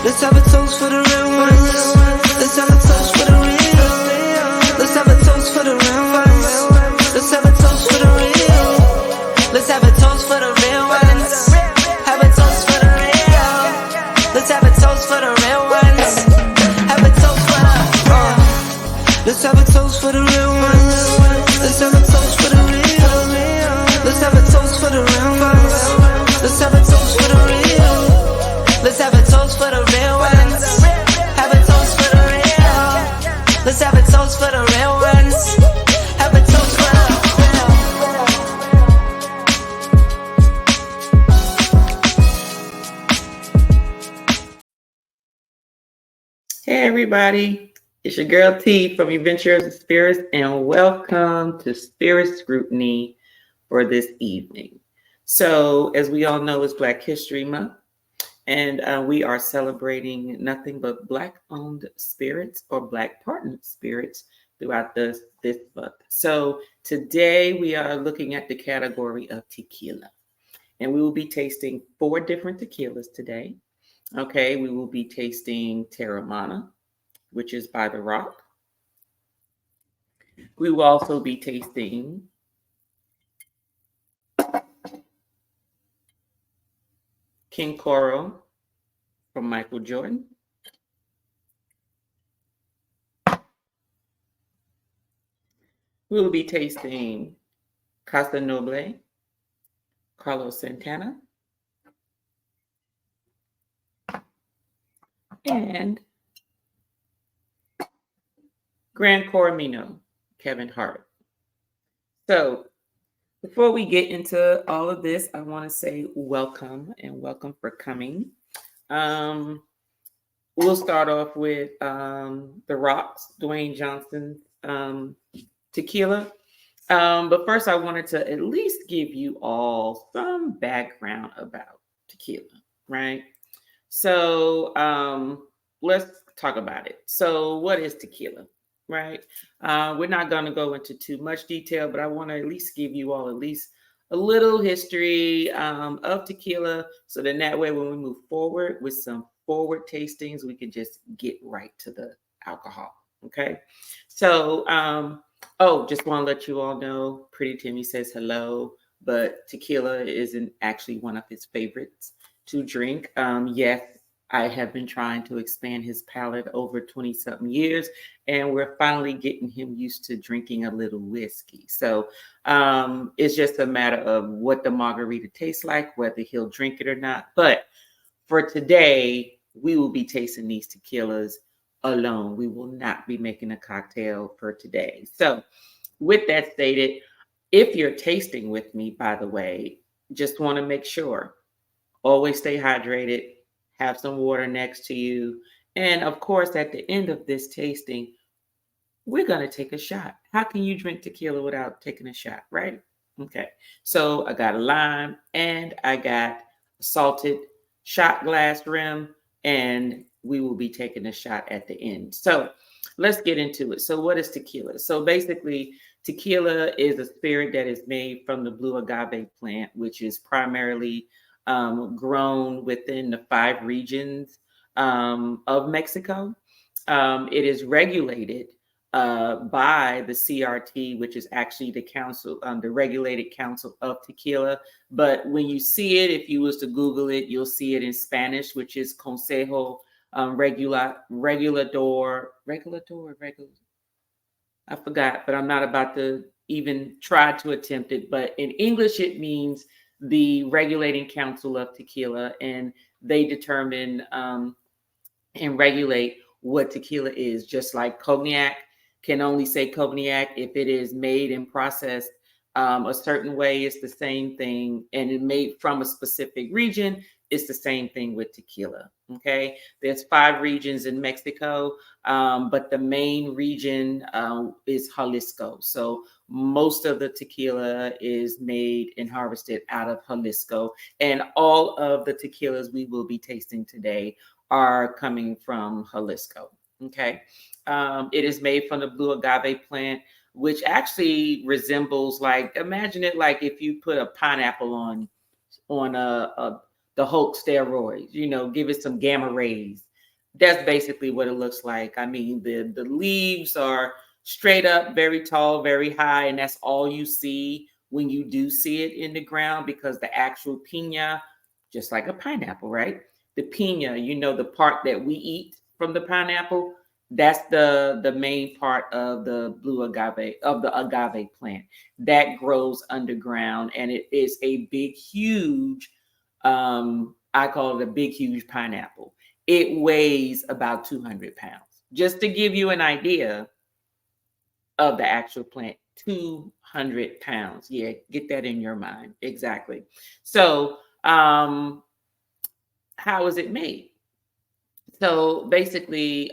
Let's have a toast for the real ones. Let's have a toast for the real. Let's have a toast for the real ones. Let's have a toast for the real. Let's have a toast for the real ones. Have a toast for the real. Let's have a toast for the real ones. Have a toast for the let's have a toast for the real ones. Let's have a toast for the real. Let's have a toast for the real ones. Let's have a toast for the real. Let's have a toast for the real ones. Have a toast for the real. Let's have a toast for the real ones. Have a toast for the real. Hey everybody, it's your girl T from Adventures of Spirits, and welcome to Spirit Scrutiny for this evening. So, as we all know, it's Black History Month. And we are celebrating nothing but Black-owned spirits or Black-partnered spirits throughout this month. So today we are looking at the category of tequila. And we will be tasting 4 different tequilas today. Okay, we will be tasting Terramana, which is by The Rock. We will also be tasting King Coro from Michael Jordan. We will be tasting Casa Noble, Carlos Santana, and Gran Coramino, Kevin Hart. So before we get into all of this, I want to say welcome and welcome for coming. We'll start off with The Rock's, Dwayne Johnson's tequila. But first, I wanted to at least give you all some background about tequila, right? So let's talk about it. So what is tequila, right? We're not going to go into too much detail, but I want to at least give you all at least a little history of tequila, so then that way when we move forward with some forward tastings, we can just get right to the alcohol, okay? So, just want to let you all know, Pretty Timmy says hello, but tequila isn't actually one of his favorites to drink. Yes, I have been trying to expand his palate over 20-something years, and we're finally getting him used to drinking a little whiskey. So it's just a matter of what the margarita tastes like, whether he'll drink it or not. But for today, we will be tasting these tequilas alone. We will not be making a cocktail for today. So with that stated, if you're tasting with me, by the way, just want to make sure, always stay hydrated, have some water next to you. And of course, at the end of this tasting, we're going to take a shot. How can you drink tequila without taking a shot, right? Okay. So I got a lime and I got a salted shot glass rim, and we will be taking a shot at the end. So let's get into it. So what is tequila? So basically, tequila is a spirit that is made from the blue agave plant, which is primarily grown within the 5 regions of Mexico. It is regulated by the CRT, which is actually the council, the Regulated Council of Tequila. But when you see it, if you was to Google it, you'll see it in Spanish, which is Consejo Regulador. I forgot, but I'm not about to even try to attempt it. But in English, it means the Regulating Council of Tequila, and they determine and regulate what tequila is, just like cognac can only say cognac if it is made and processed a certain way. It's the same thing, and it made from a specific region. It's the same thing with tequila. Okay, there's 5 regions in Mexico, but the main region is Jalisco. So most of the tequila is made and harvested out of Jalisco, and all of the tequilas we will be tasting today are coming from Jalisco. Okay. It is made from the blue agave plant, which actually resembles, like, imagine it like if you put a pineapple on the Hulk steroids, give it some gamma rays. That's basically what it looks like. I mean, the leaves are straight up, very tall, very high, and that's all you see when you do see it in the ground, because the actual pina, just like a pineapple, right? The pina, the part that we eat from the pineapple, that's the main part of the blue agave, of the agave plant that grows underground, and it is a big, huge, I call it a big, huge pineapple. It weighs about 200 pounds. Just to give you an idea of the actual plant, 200 pounds. Yeah, get that in your mind. Exactly. So, how is it made? So basically,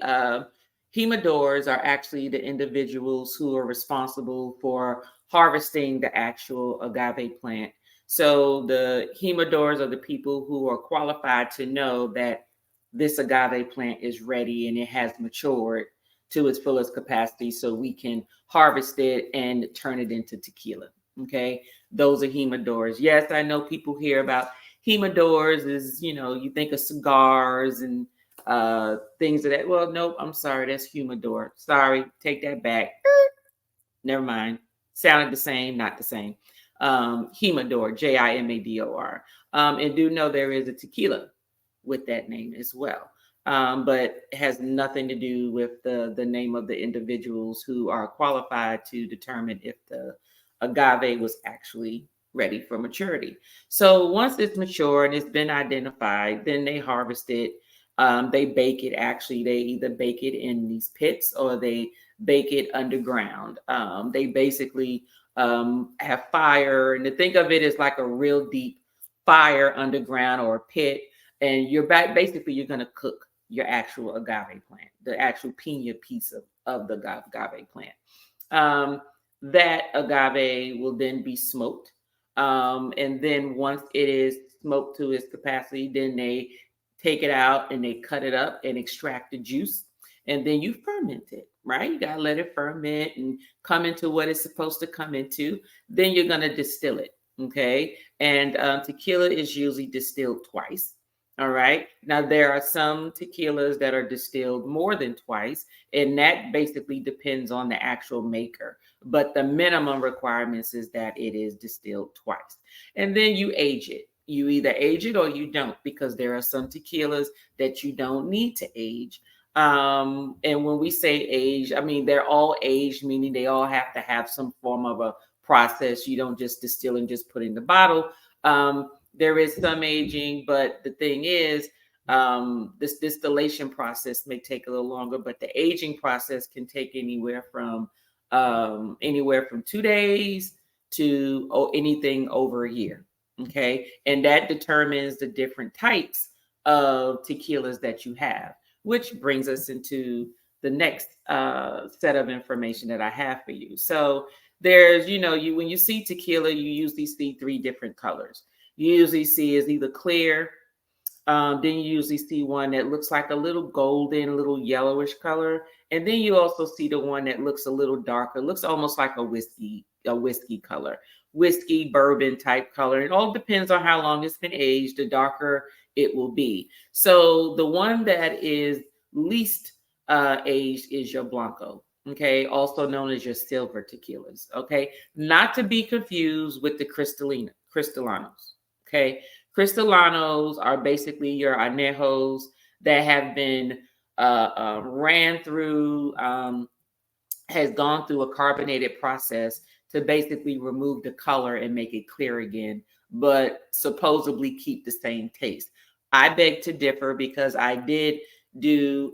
humidors are actually the individuals who are responsible for harvesting the actual agave plant. So the humidors are the people who are qualified to know that this agave plant is ready and it has matured to its fullest capacity, so we can harvest it and turn it into tequila. Okay, those are humidors. Yes, I know people hear about humidors is, you think of cigars and things of that. Well, nope, I'm sorry, that's humidor. Sorry, take that back. Never mind. Sounded the same, not the same. Humidor, Jimador. And do know there is a tequila with that name as well. But it has nothing to do with the name of the individuals who are qualified to determine if the agave was actually ready for maturity. So once it's mature and it's been identified, then they harvest it. They bake it. Actually, they either bake it in these pits or they bake it underground. They basically have fire, and to think of it as like a real deep fire underground or a pit, and you're back. Basically, you're going to cook your actual agave plant, the actual pina piece of the agave plant. Um, that agave will then be smoked. And then once it is smoked to its capacity, then they take it out and they cut it up and extract the juice. And then you ferment it, right? You got to let it ferment and come into what it's supposed to come into. Then you're going to distill it. Okay. And tequila is usually distilled twice. All right. Now, there are some tequilas that are distilled more than twice, and that basically depends on the actual maker. But the minimum requirements is that it is distilled twice. And then you age it. You either age it or you don't, because there are some tequilas that you don't need to age. And when we say age, I mean, they're all aged, meaning they all have to have some form of a process. You don't just distill and just put in the bottle. There is some aging, but the thing is, this distillation process may take a little longer, but the aging process can take anywhere from 2 days to anything over a year. Okay, and that determines the different types of tequilas that you have, which brings us into the next set of information that I have for you. So there's, you when you see tequila, you usually see three different colors. You usually see is either clear, then you usually see one that looks like a little golden, a little yellowish color, and then you also see the one that looks a little darker, looks almost like a whiskey color, whiskey bourbon type color. It all depends on how long it's been aged. The darker it will be. So the one that is least aged is your blanco. Okay, also known as your silver tequilas. Okay, not to be confused with the cristallanos. Okay, Cristalanos are basically your añejos that have been ran through, has gone through a carbonated process to basically remove the color and make it clear again, but supposedly keep the same taste. I beg to differ, because I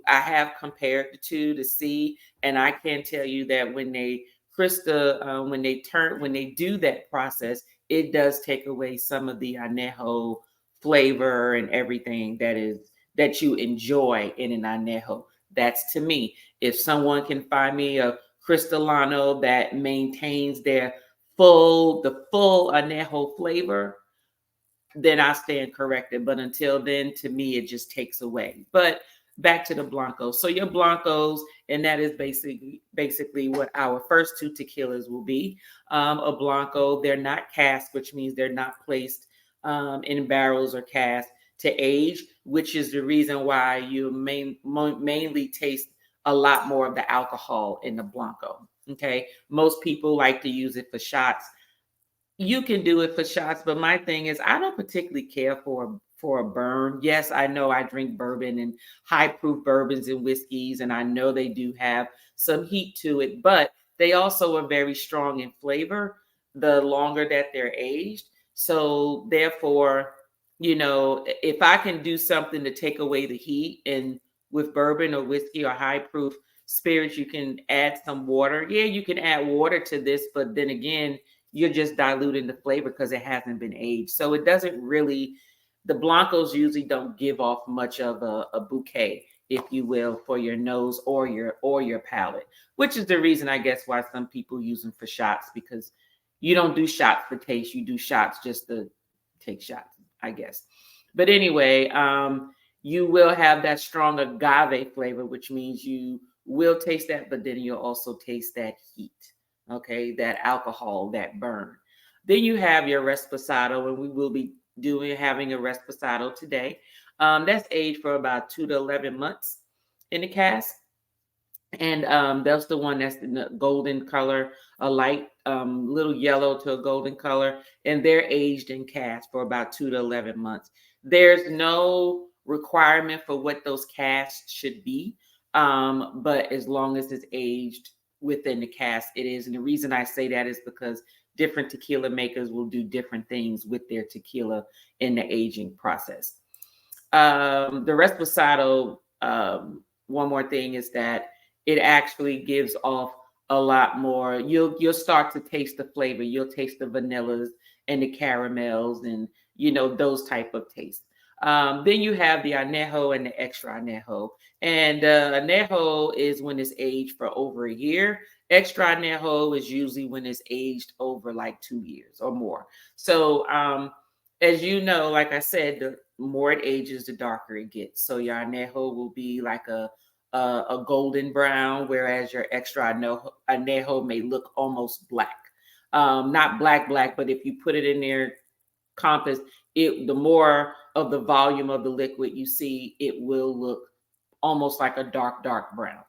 have compared the two to see, and I can tell you that when they when they do that process, it does take away some of the añejo flavor and everything that you enjoy in an añejo. That's to me. If someone can find me a Cristalano that maintains the full añejo flavor, then I stand corrected. But until then, to me, it just takes away. But back to the blancos. So your blancos, and that is basically what our first two tequilas will be. A blanco, they're not cask, which means they're not placed in barrels or casks. to age, which is the reason why you mainly taste a lot more of the alcohol in the Blanco. Okay. Most people like to use it for shots. You can do it for shots, but my thing is I don't particularly care for a burn. Yes, I know I drink bourbon and high proof bourbons and whiskeys, and I know they do have some heat to it, but they also are very strong in flavor the longer that they're aged. So therefore, if I can do something to take away the heat, and with bourbon or whiskey or high proof spirits, you can add some water. Yeah, you can add water to this, but then again, you're just diluting the flavor because it hasn't been aged. So it doesn't really, the Blancos usually don't give off much of a bouquet, if you will, for your nose or your palate, which is the reason I guess why some people use them for shots, because you don't do shots for taste. You do shots just to take shots, I guess. But anyway, you will have that strong agave flavor, which means you will taste that, but then you'll also taste that heat. Okay, that alcohol, that burn. Then you have your Reposado, and we will be having a Reposado today. That's aged for about 2 to 11 months in the cask. And that's the one that's in the golden color, a light little yellow to a golden color, and they're aged in cask for about 2 to 11 months. There's no requirement for what those casks should be, but as long as it's aged within the cask, it is. And the reason I say that is because different tequila makers will do different things with their tequila in the aging process. The Reposado, one more thing is that it actually gives off a lot more. You'll start to taste the flavor. You'll taste the vanillas and the caramels and those type of tastes. Then you have the añejo and the extra añejo. And añejo is when it's aged for over a year. Extra añejo is usually when it's aged over like 2 years or more. So as you know, like I said, the more it ages, the darker it gets. So your añejo will be like a golden brown, whereas your extra añejo may look almost black. Not black, but if you put it in there, compass, the more of the volume of the liquid you see, it will look almost like a dark brown.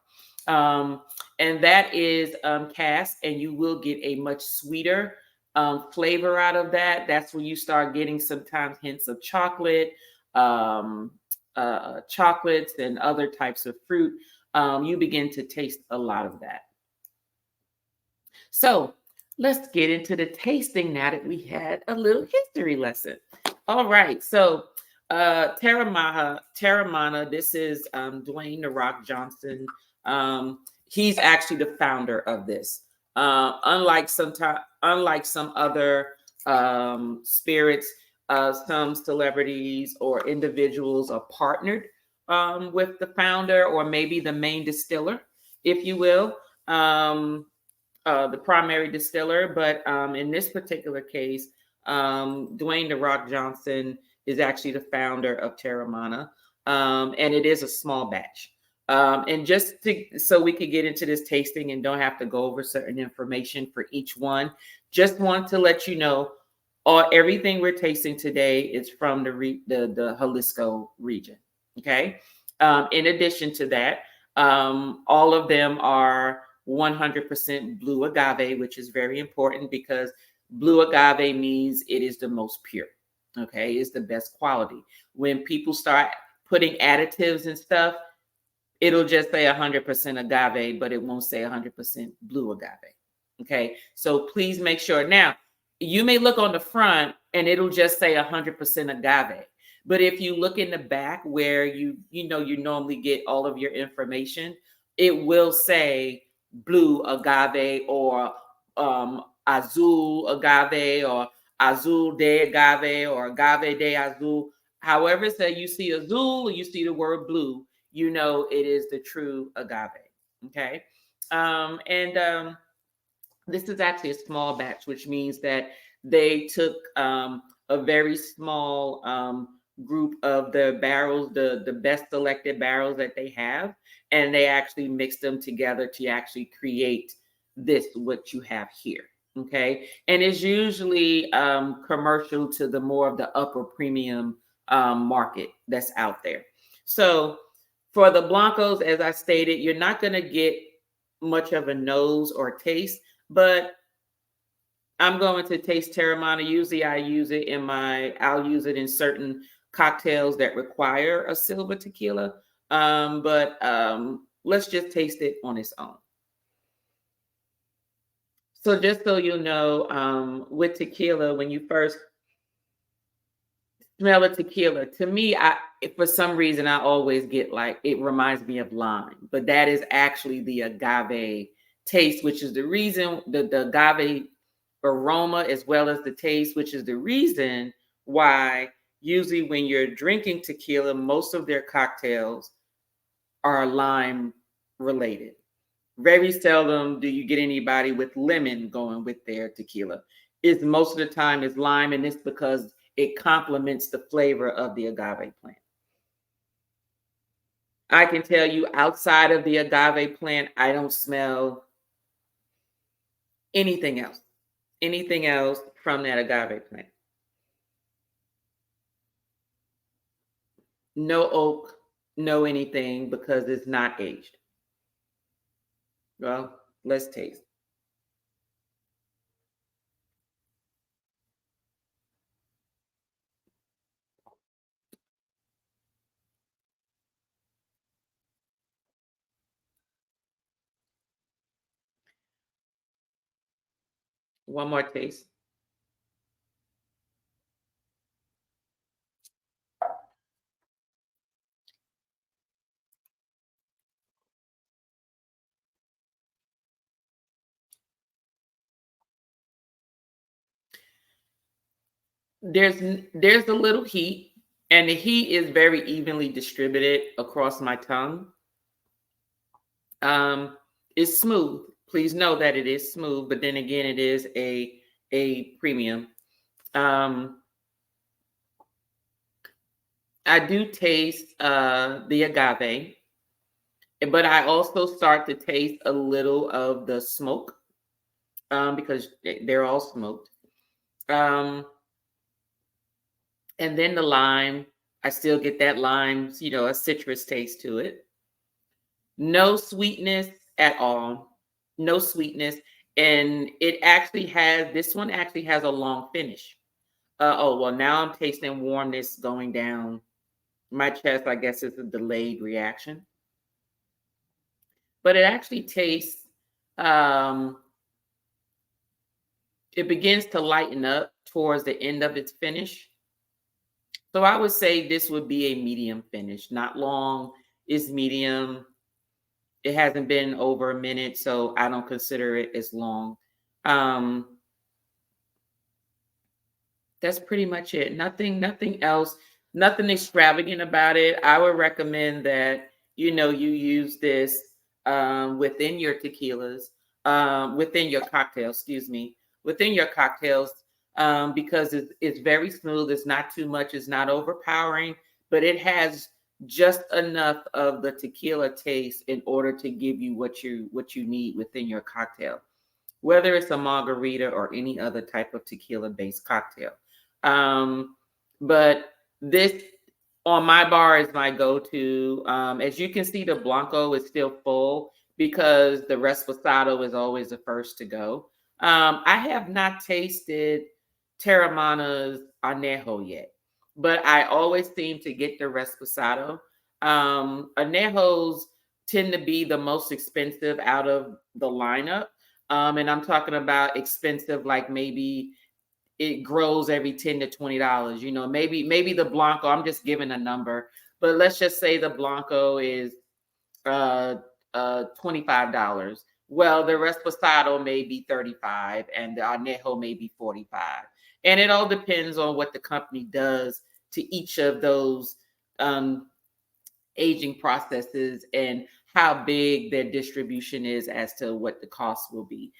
And that is cask, and you will get a much sweeter flavor out of that. That's when you start getting sometimes hints of chocolate, chocolates and other types of fruit. You begin to taste a lot of that. So let's get into the tasting now that we had a little history lesson. All right. So Terramana, this is Dwayne "The Rock" Johnson. He's actually the founder of this. Unlike some other spirits, some celebrities or individuals are partnered with the founder, or maybe the main distiller, if you will, the primary distiller. But in this particular case, Dwayne "The Rock" Johnson is actually the founder of Terramana, and it is a small batch. And so we could get into this tasting and don't have to go over certain information for each one, just want to let you know everything we're tasting today is from the Jalisco region. Okay. In addition to that, all of them are 100% blue agave, which is very important because blue agave means it is the most pure. Okay. It's the best quality. When people start putting additives and stuff, it'll just say 100% agave, but it won't say 100% blue agave. Okay. So please make sure. Now, you may look on the front and it'll just say 100% agave. But if you look in the back where you normally get all of your information, it will say blue agave or azul agave or azul de agave or agave de azul. However, say you see azul or you see the word blue, it is the true agave. Okay. This is actually a small batch, which means that they took a very small group of the barrels, the best selected barrels that they have, and they actually mixed them together to actually create what you have here. Okay. And it's usually commercial to the more of the upper premium market that's out there. So for the blancos, as I stated, you're not going to get much of a nose or taste, but I'm going to taste Terramana. Usually I'll use it in certain cocktails that require a silver tequila. But let's just taste it on its own. So just so you know, with tequila, when you first smell a tequila, to me, for some reason I always get like it reminds me of lime, but that is actually the agave taste, which is the reason the agave aroma as well as the taste, which is the reason why usually when you're drinking tequila, most of their cocktails are lime related. Very seldom do you get anybody with lemon going with their tequila. It's most of the time is lime, and it's because it complements the flavor of the agave plant. I can tell you outside of the agave plant, I don't smell anything else. Anything else from that agave plant. No oak, no anything because it's not aged. Well, let's taste. One more taste. There's a little heat, and the heat is very evenly distributed across my tongue. Um, it's smooth. Please know that it is smooth, but then again, it is a premium. Um, I do taste the agave, but I also start to taste a little of the smoke because they're all smoked. Um, and then the lime, I still get that lime, a citrus taste to it. No sweetness at all. No sweetness. And this one actually has a long finish. Oh, well, now I'm tasting warmness going down my chest. I guess it's a delayed reaction. But it actually tastes, um, it begins to lighten up towards the end of its finish. So I would say this would be a medium finish, not long. It's medium. It hasn't been over a minute, so I don't consider it as long. Um, that's pretty much it. Nothing else, nothing extravagant about it. I would recommend that you use this within your tequilas, within your cocktails, excuse me, within your cocktails, because it's very smooth. It's not too much. It's not overpowering, but it has just enough of the tequila taste in order to give you what you need within your cocktail, whether it's a margarita or any other type of tequila based cocktail. Um, but this on my bar is my go-to. As you can see, the Blanco is still full because the Reposado is always the first to go. I have not tasted Terramana's Anejo yet, but I always seem to get the Reposado. Anejos tend to be the most expensive out of the lineup. And I'm talking about expensive, like maybe it grows every $10 to $20. Maybe the Blanco, I'm just giving a number, but let's just say the Blanco is uh $25. Well, the Reposado may be 35 and the Anejo may be 45. And it all depends on what the company does to each of those um aging processes and how big their distribution is as to what the cost will be.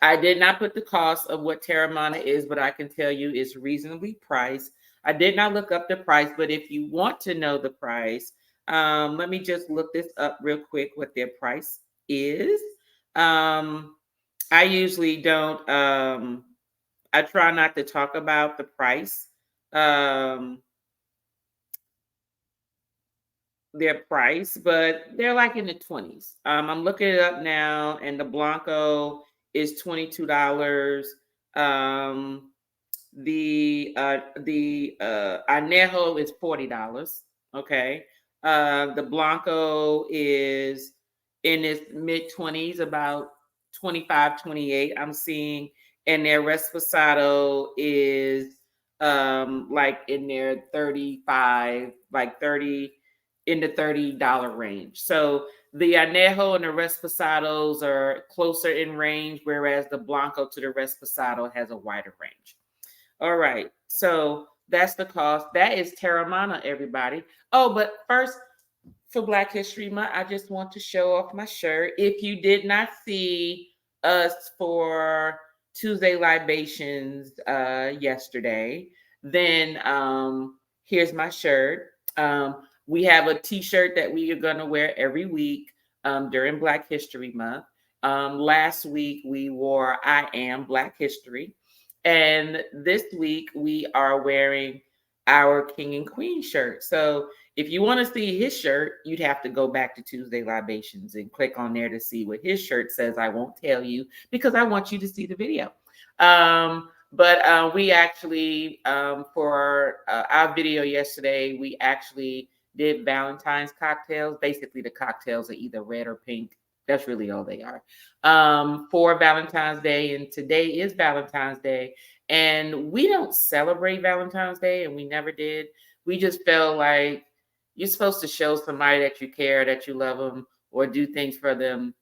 I did not put the cost of what Terramana is, but I can tell you it's reasonably priced. I did not look up the price, but if you want to know the price, let me just look this up real quick what their price is. I usually don't, I try not to talk about the price. their price, but they're like in the 20s. I'm looking it up now, and the Blanco is $22. Um, the Anejo is $40. Okay. The Blanco is in its mid 20s, about 25, 28. I'm seeing, and their Resposado is like in their 35, like 30, in the $30 range. So the Anejo and the Resposados are closer in range, whereas the Blanco to the Resposado has a wider range. All right. So that's the cost. That is Terramana, everybody. Oh, but first, for Black History Month, I just want to show off my shirt. If you did not see us for Tuesday Libations yesterday, then here's my shirt. We have a t-shirt that we are going to wear every week during Black History Month. Last week we wore I Am Black History. And this week we are wearing our King and Queen shirt. So if you want to see his shirt, you'd have to go back to Tuesday Libations and click on there to see what his shirt says. I won't tell you because I want you to see the video. But we actually, for our video yesterday, we actually did Valentine's cocktails. Basically, the cocktails are either red or pink. That's really all they are. For Valentine's Day, and today is Valentine's Day. And we don't celebrate Valentine's Day, and we never did. We just felt like you're supposed to show somebody that you care, that you love them, or do things for them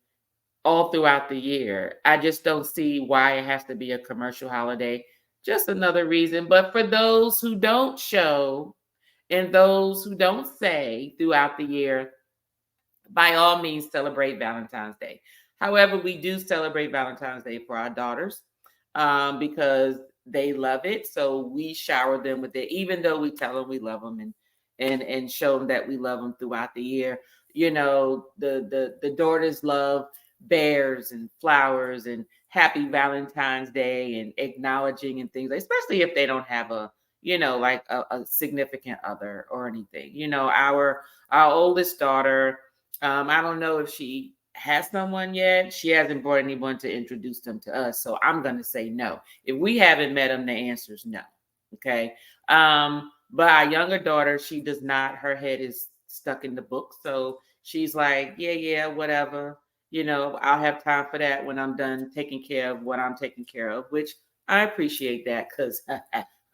all throughout the year. I just don't see why it has to be a commercial holiday. Just another reason. But for those who don't show and those who don't say throughout the year, by all means, celebrate Valentine's Day. However, we do celebrate Valentine's Day for our daughters because they love it. So we shower them with it, even though we tell them we love them and show them that we love them throughout the year. You know, the daughters love bears and flowers and happy Valentine's Day and acknowledging and things, especially if they don't have a, you know, like a significant other or anything. You know, our oldest daughter, I don't know if she has someone yet. She hasn't brought anyone to introduce them to us. So I'm going to say no. If we haven't met them, the answer is no. Okay. But our younger daughter, she does not, her head is stuck in the book. So she's like, yeah, whatever. You know, I'll have time for that when I'm done taking care of what I'm taking care of, which I appreciate that because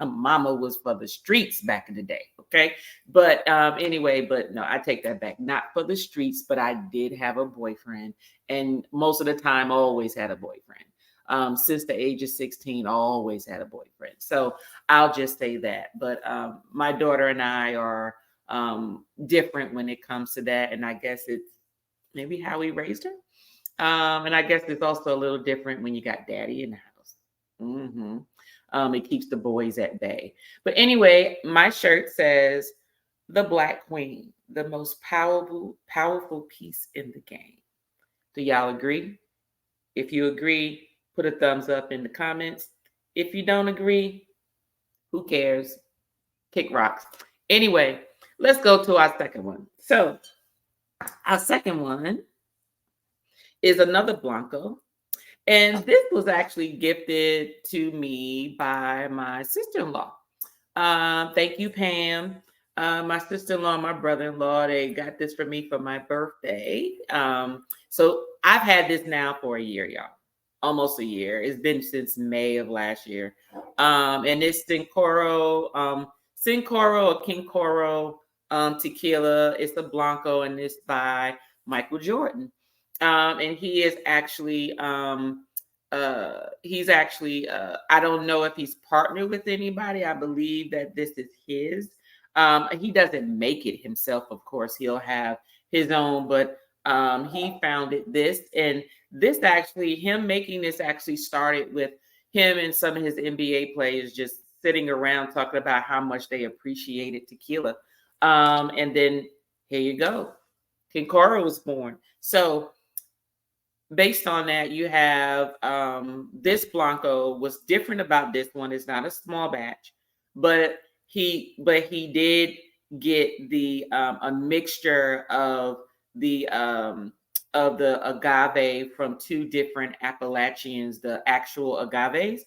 mama was for the streets back in the day. Okay. But anyway, but no, I take that back. Not for the streets, but I did have a boyfriend. And most of the time, always had a boyfriend. Since the age of 16, always had a boyfriend. So I'll just say that. But my daughter and I are different when it comes to that. And I guess it's maybe how we raised her. And I guess it's also a little different when you got daddy in the house. Mm-hmm. It keeps the boys at bay. But anyway, my shirt says the Black Queen, the most powerful piece in the game. Do y'all agree? If you agree, put a thumbs up in the comments. If you don't agree, who cares? Kick rocks. Anyway, let's go to our second one. So our second one is another Blanco. And this was actually gifted to me by my sister-in-law. Thank you, Pam. My sister-in-law, my brother-in-law, they got this for me for my birthday. So I've had this now for a year, y'all. Almost a year. It's been since May of last year. And it's Cincoro or King Coro tequila. It's a Blanco, and it's by Michael Jordan. And he is actually I don't know if he's partnered with anybody. I believe that this is his. He doesn't make it himself, of course. He'll have his own, but he founded this, and this actually, him making this actually started with him and some of his NBA players just sitting around talking about how much they appreciated tequila. And then here you go. King Coro was born. So based on that, you have this Blanco. Was different about this one. It's not a small batch, but he did get the a mixture of the agave from two different Appalachians, the actual agaves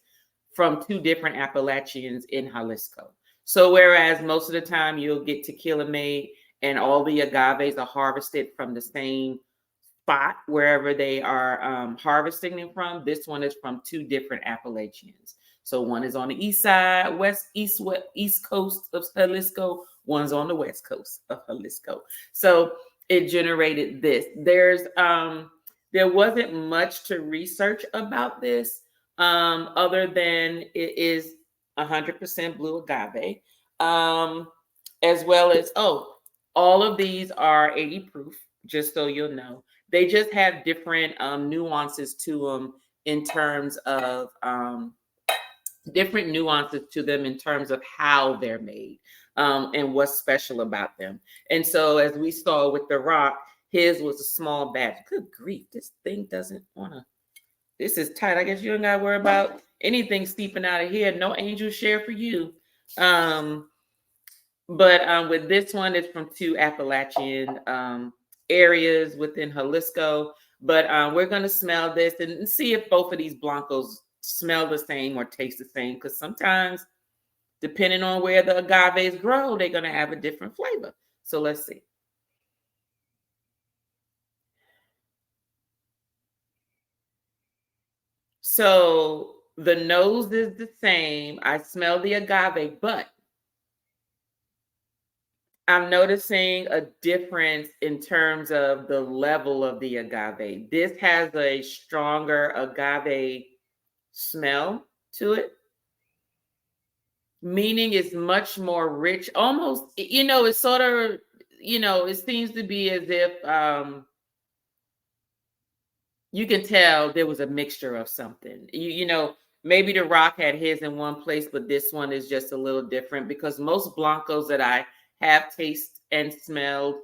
from two different Appalachians in Jalisco. So whereas most of the time you'll get tequila made and all the agaves are harvested from the same spot wherever they are harvesting them from, this one is from two different Appalachians. So one is on the east side, east coast of Jalisco. One's on the west coast of Jalisco. So it generated this. There wasn't much to research about this, other than it is 100% blue agave, as well as all of these are 80 proof. Just so you'll know, they just have different nuances to them in terms of how they're made, and what's special about them. And so, as we saw with the rock, his was a small batch. Good grief, this thing doesn't want to. This is tight. I guess you don't got to worry about anything steeping out of here. No angel share for you. But with this one, it's from two Appalachian areas within Jalisco. But we're going to smell this and see if both of these Blancos smell the same or taste the same. Because sometimes, depending on where the agaves grow, they're going to have a different flavor. So let's see. So the nose is the same. I smell the agave, but I'm noticing a difference in terms of the level of the agave. This has a stronger agave smell to it, meaning it's much more rich. Almost, it's sort of, it seems to be as if you can tell there was a mixture of something. Maybe the rock had his in one place, but this one is just a little different because most Blancos that I have tasted and smelled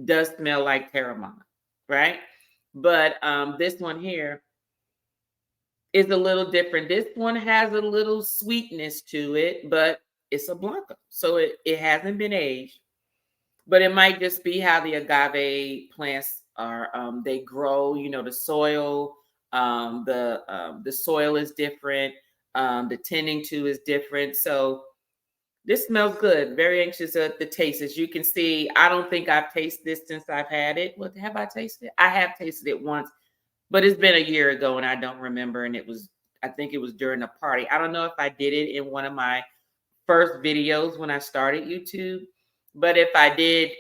does smell like Terramana, right? But this one here is a little different. This one has a little sweetness to it, but it's a Blanco. So it hasn't been aged, but it might just be how the agave plants are, they grow, the soil, the soil is different. The tending to is different. So this smells good. Very anxious at the taste. As you can see, I don't think I've tasted this since I've had it. What have I tasted it? I have tasted it once, but it's been a year ago and I don't remember. And I think it was during a party. I don't know if I did it in one of my first videos when I started YouTube, but if I did,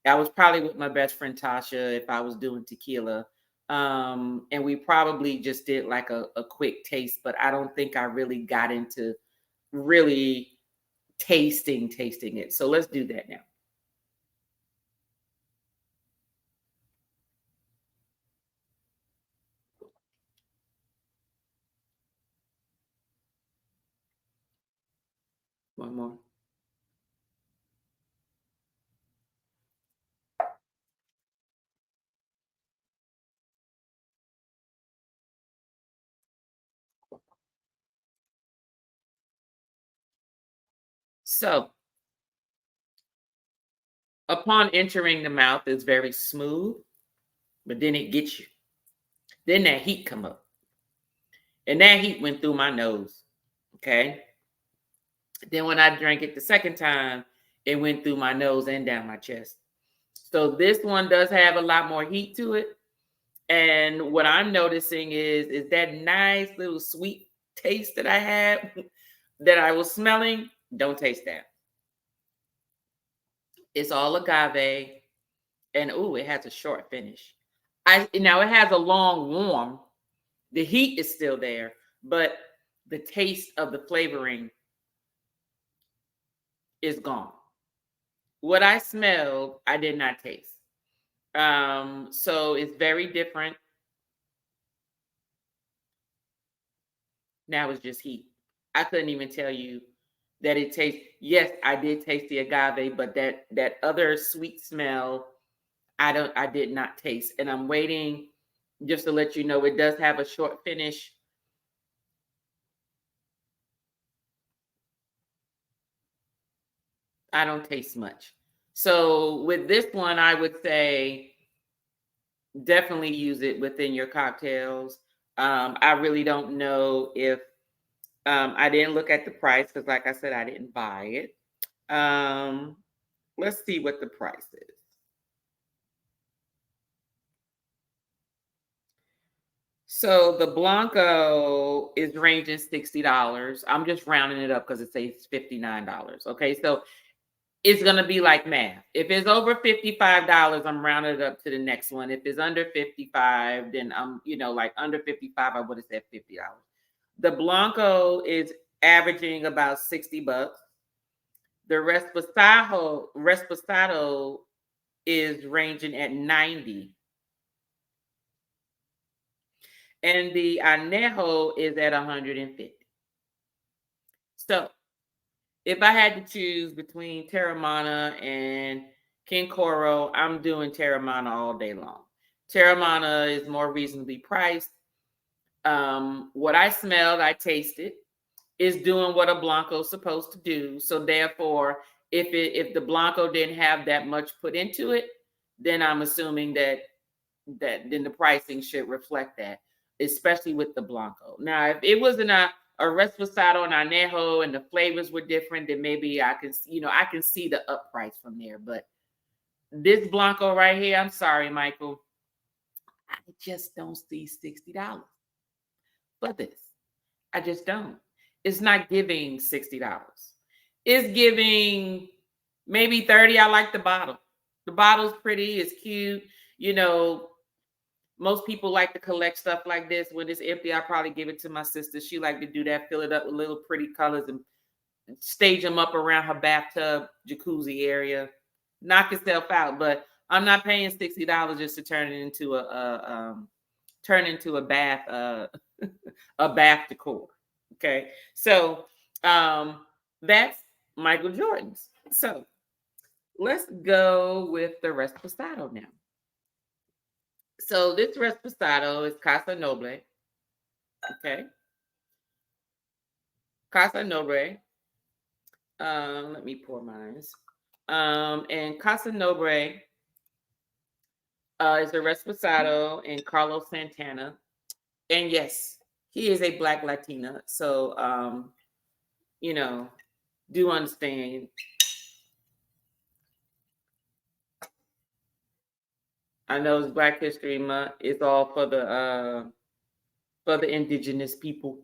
I was probably with my best friend Tasha if I was doing tequila. And we probably just did like a quick taste, but I don't think I really got into really tasting it. So let's do that now. One more. So upon entering the mouth, it's very smooth, but then it gets you. Then that heat come up. And that heat went through my nose. Okay. Then when I drank it the second time, it went through my nose and down my chest. So this one does have a lot more heat to it. And what I'm noticing is that nice little sweet taste that I had that I was smelling. Don't taste that. It's all agave. And it has a short finish. Now it has a long warm. The heat is still there, but the taste of the flavoring is gone. What I smelled, I did not taste. So it's very different. Now it's just heat. I couldn't even tell you that it tastes. Yes, I did taste the agave, but that other sweet smell, I did not taste. And I'm waiting just to let you know it does have a short finish. I don't taste much. So with this one, I would say definitely use it within your cocktails. I really don't know if I didn't look at the price because, like I said, I didn't buy it. Um, let's see what the price is. So the Blanco is ranging $60. I'm just rounding it up because it says $59. Okay, so it's gonna be like math. If it's over $55, I'm rounding it up to the next one. If it's under 55, then I'm, like under 55, I would have said $50. The Blanco is averaging about $60. The Resposado is ranging at 90. And the Anejo is at 150. So if I had to choose between Terramana and King Coro, I'm doing Terramana all day long. Terramana is more reasonably priced. What I smelled, I tasted, is doing what a Blanco is supposed to do. So therefore, if the Blanco didn't have that much put into it, then I'm assuming that then the pricing should reflect that, especially with the Blanco. Now, if it was in a Reposado and Anejo and the flavors were different, then maybe I can see the up price from there. But this Blanco right here, I'm sorry, Michael, I just don't see $60 for this. I just don't. It's not giving $60. It's giving maybe 30. I like the bottle. The bottle's pretty, it's cute. You know, most people like to collect stuff like this. When it's empty, I probably give it to my sister. She like to do that, fill it up with little pretty colors and stage them up around her bathtub, jacuzzi area. Knock yourself out. But I'm not paying $60 just to turn it into a bath a bath decor. Okay, so that's Michael Jordan's. So let's go with the Resposado now. So this Resposado is Casa Noble. Okay. Casa Noble. Let me pour mine. And Casa Noble is a Resposado and Carlos Santana. And yes, he is a Black Latina. So, you know, do understand. I know it's Black History Month. It's all for the indigenous people.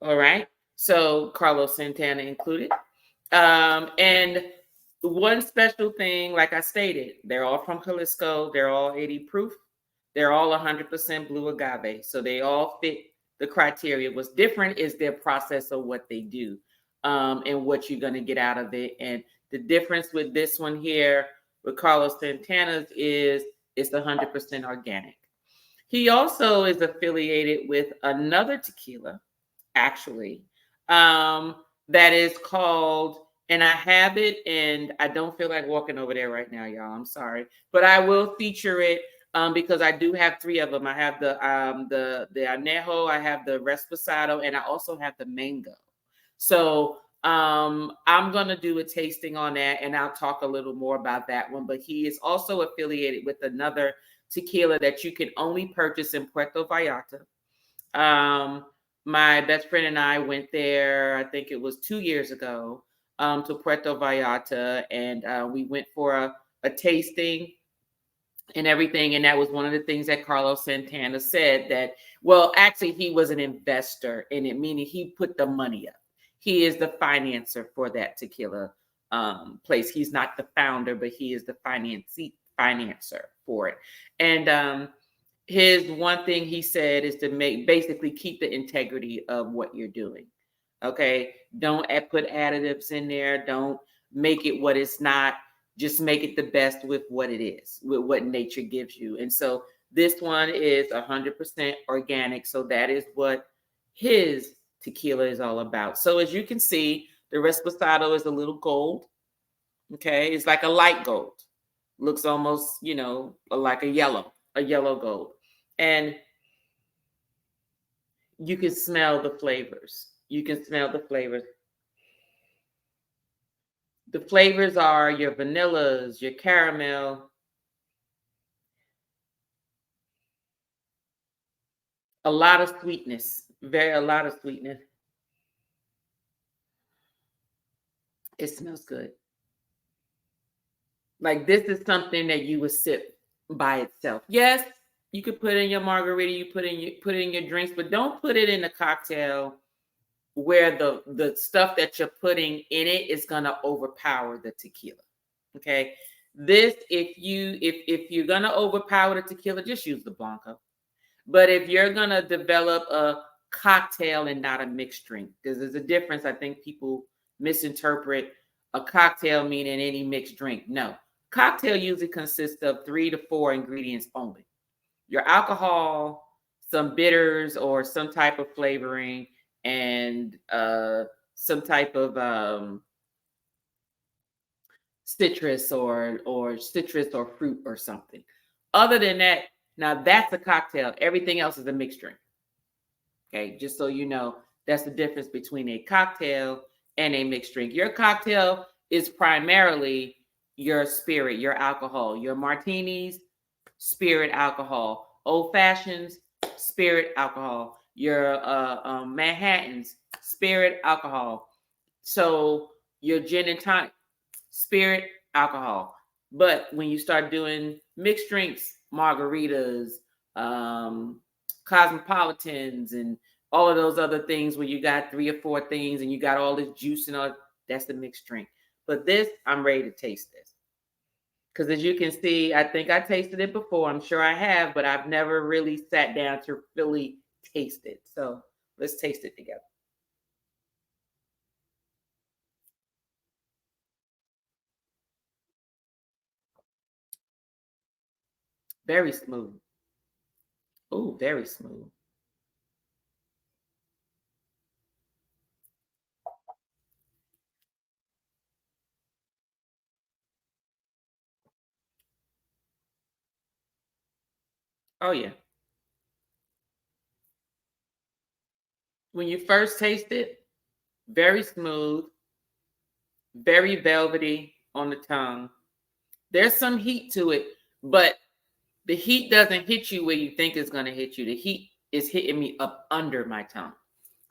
All right. So Carlos Santana included. And one special thing, like I stated, they're all from Jalisco. They're all 80 proof. They're all 100% blue agave. So they all fit the criteria. What's different is their process of what they do, and what you're going to get out of it. And the difference with this one here, with Carlos Santana's, is it's 100% organic. He also is affiliated with another tequila, actually, that is called, and I have it, and I don't feel like walking over there right now, y'all. I'm sorry, but I will feature it, because I do have three of them. I have the Anejo, I have the Resposado, and I also have the Mango. So I'm gonna do a tasting on that, and I'll talk a little more about that one. But he is also affiliated with another tequila that you can only purchase in Puerto Vallarta. Um, my best friend and I went there, I think it was 2 years ago, to Puerto Vallarta, and we went for a tasting and everything. And that was one of the things that Carlos Santana said, that, well, actually, he was an investor in it, meaning he put the money up. He is the financer for that tequila place. He's not the founder, but he is the financer for it. And his one thing he said is to basically keep the integrity of what you're doing. Okay. Don't put additives in there. Don't make it what it's not. Just make it the best with what it is, with what nature gives you. And so this one is 100% organic. So that is what his tequila is all about. So as you can see, the Resposado is a little gold. Okay. It's like a light gold. Looks almost, like a yellow gold. And you can smell the flavors. You can smell the flavors. The flavors are your vanillas, your caramel, a lot of sweetness, a lot of sweetness. It smells good. Like this is something that you would sip by itself. Yes, you could put in your margarita, you put it in your drinks, but don't put it in a cocktail where the stuff that you're putting in it is gonna overpower the tequila. Okay. This, if you're gonna overpower the tequila, just use the blanco. But if you're gonna develop a cocktail and not a mixed drink, because there's a difference. I think people misinterpret a cocktail meaning any mixed drink. No, cocktail usually consists of 3 to 4 ingredients only. Your alcohol, some bitters or some type of flavoring, and some type of citrus or fruit or something. Other than that, now that's a cocktail. Everything else is a mixed drink. Okay, just so you know, that's the difference between a cocktail and a mixed drink. Your cocktail is primarily your spirit, your alcohol, your martinis, spirit alcohol, old fashions, spirit alcohol, your Manhattans, spirit alcohol. So your gin and tonic, spirit alcohol. But when you start doing mixed drinks, margaritas, um, cosmopolitans, and all of those other things where you got 3 or 4 things and you got all this juice and all, that's the mixed drink. But this, I'm ready to taste this. Because as you can see, I think I tasted it before. I'm sure I have, but I've never really sat down to really taste it. So let's taste it together. Very smooth. Oh, very smooth. Oh, yeah. When you first taste it, very smooth, very velvety on the tongue. There's some heat to it, but the heat doesn't hit you where you think it's going to hit you. The heat is hitting me up under my tongue,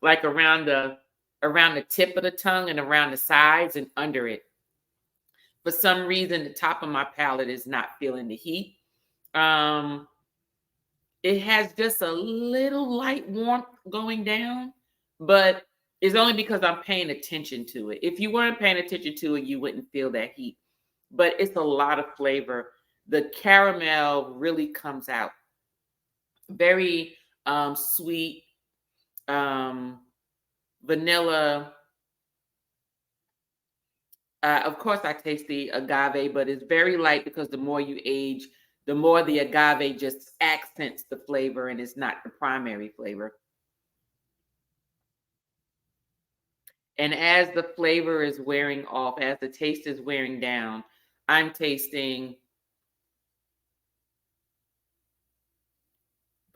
like around the tip of the tongue and around the sides and under it. For some reason, the top of my palate is not feeling the heat. Um, it has just a little light warmth going down, but it's only because I'm paying attention to it. If you weren't paying attention to it, you wouldn't feel that heat. But it's a lot of flavor. The caramel really comes out. Very sweet, um, vanilla. Of course, I taste the agave, but it's very light because the more you age, the more the agave just accents the flavor and it's not the primary flavor. And as the flavor is wearing off, as the taste is wearing down, I'm tasting,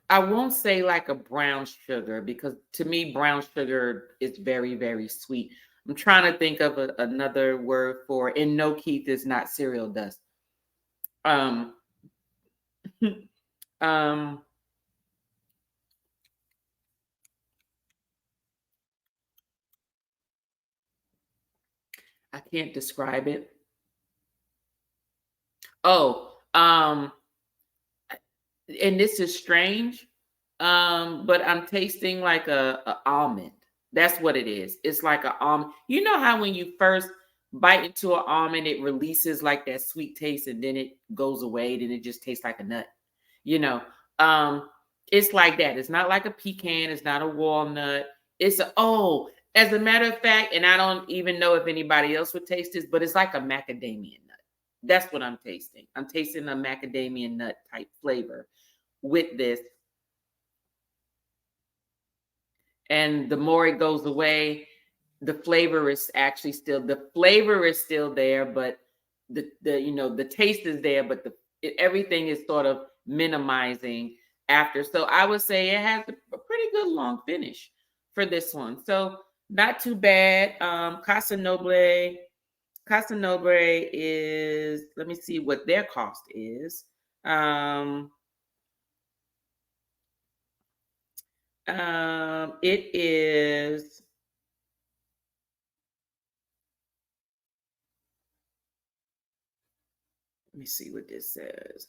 I won't say like a brown sugar because to me, brown sugar is very, very sweet. I'm trying to think of another word for, and no, Keith, is not cereal dust. Um, um, I can't describe it. Oh, and this is strange, but I'm tasting like a almond. That's what it is. It's like a almond. You know how when you first bite into an almond, it releases like that sweet taste, and then it goes away. Then it just tastes like a nut. You know, um, it's like that. It's not like a pecan. It's not a walnut. It's a, oh, as a matter of fact, and I don't even know if anybody else would taste this, but it's like a macadamia nut. That's what I'm tasting. I'm tasting a macadamia nut type flavor with this. And the more it goes away, the flavor is still there, but the taste is there, but everything is sort of minimizing after. So I would say it has a pretty good long finish for this one. So not too bad. Casa Noble, Casa Noble is, let me see what their cost is. It is, let me see what this says.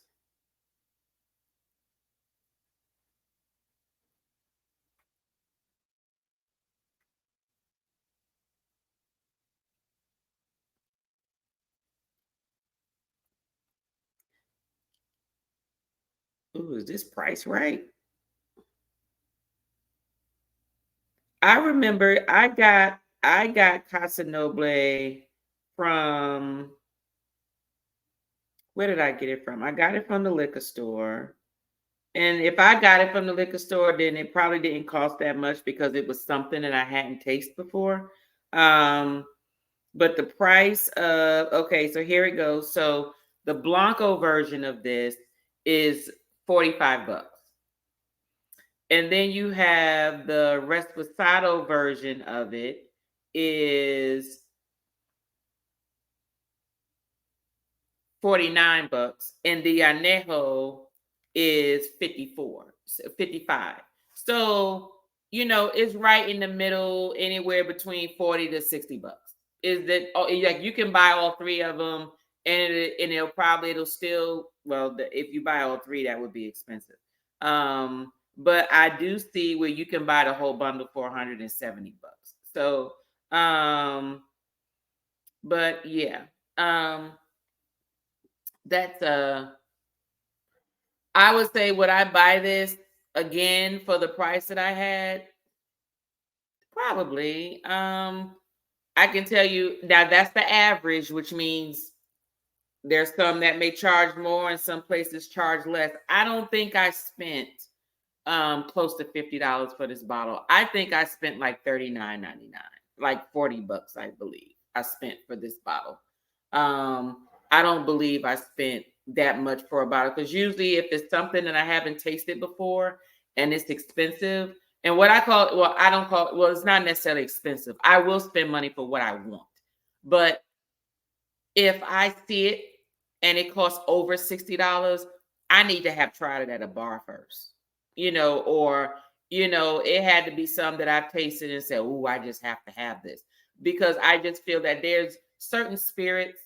Ooh, is this price right? I remember I got Casa Noble from, where did I get it from? I got it from the liquor store. And if I got it from the liquor store, then it probably didn't cost that much because it was something that I hadn't tasted before. Um, but the price of, okay, so here it goes. So the Blanco version of this is 45 bucks. And then you have the Reposado version of it is 49 bucks, and the anejo is 55. So, it's right in the middle, anywhere between 40 to 60 bucks. Is that, oh, like, you can buy all three of them, and it'll still, well, if you buy all three, that would be expensive. But I do see where you can buy the whole bundle for 170 bucks. So, but yeah. Um, that's I would say, would I buy this again for the price that I had? Probably. I can tell you now that's the average, which means there's some that may charge more and some places charge less. I don't think I spent close to $50 for this bottle. I think I spent like $39.99, like 40 bucks, I believe I spent for this bottle. I don't believe I spent that much for a bottle, because usually if it's something that I haven't tasted before and it's expensive, and what I call it, well, I don't call it, well, it's not necessarily expensive. I will spend money for what I want. But if I see it and it costs over $60, I need to have tried it at a bar first, or, it had to be some that I've tasted and said, "Oh, I just have to have this." Because I just feel that there's certain spirits,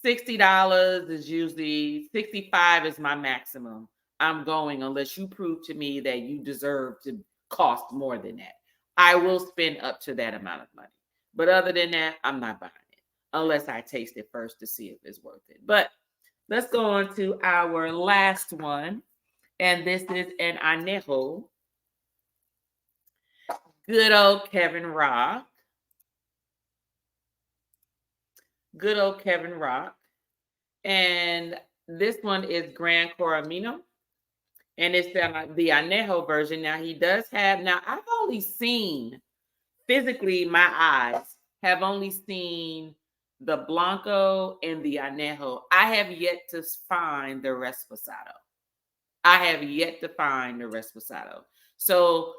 $60 is usually, 65 is my maximum. I'm going, unless you prove to me that you deserve to cost more than that. I will spend up to that amount of money. But other than that, I'm not buying it unless I taste it first to see if it's worth it. But let's go on to our last one. And this is an anejo. Good old Kevin Rock. Good old Kevin Rock. And this one is Gran Coramino. And it's the anejo version. Now he does have, now I've only seen, physically, my eyes have only seen the Blanco and the anejo. I have yet to find the Reposado. I have yet to find the Reposado. So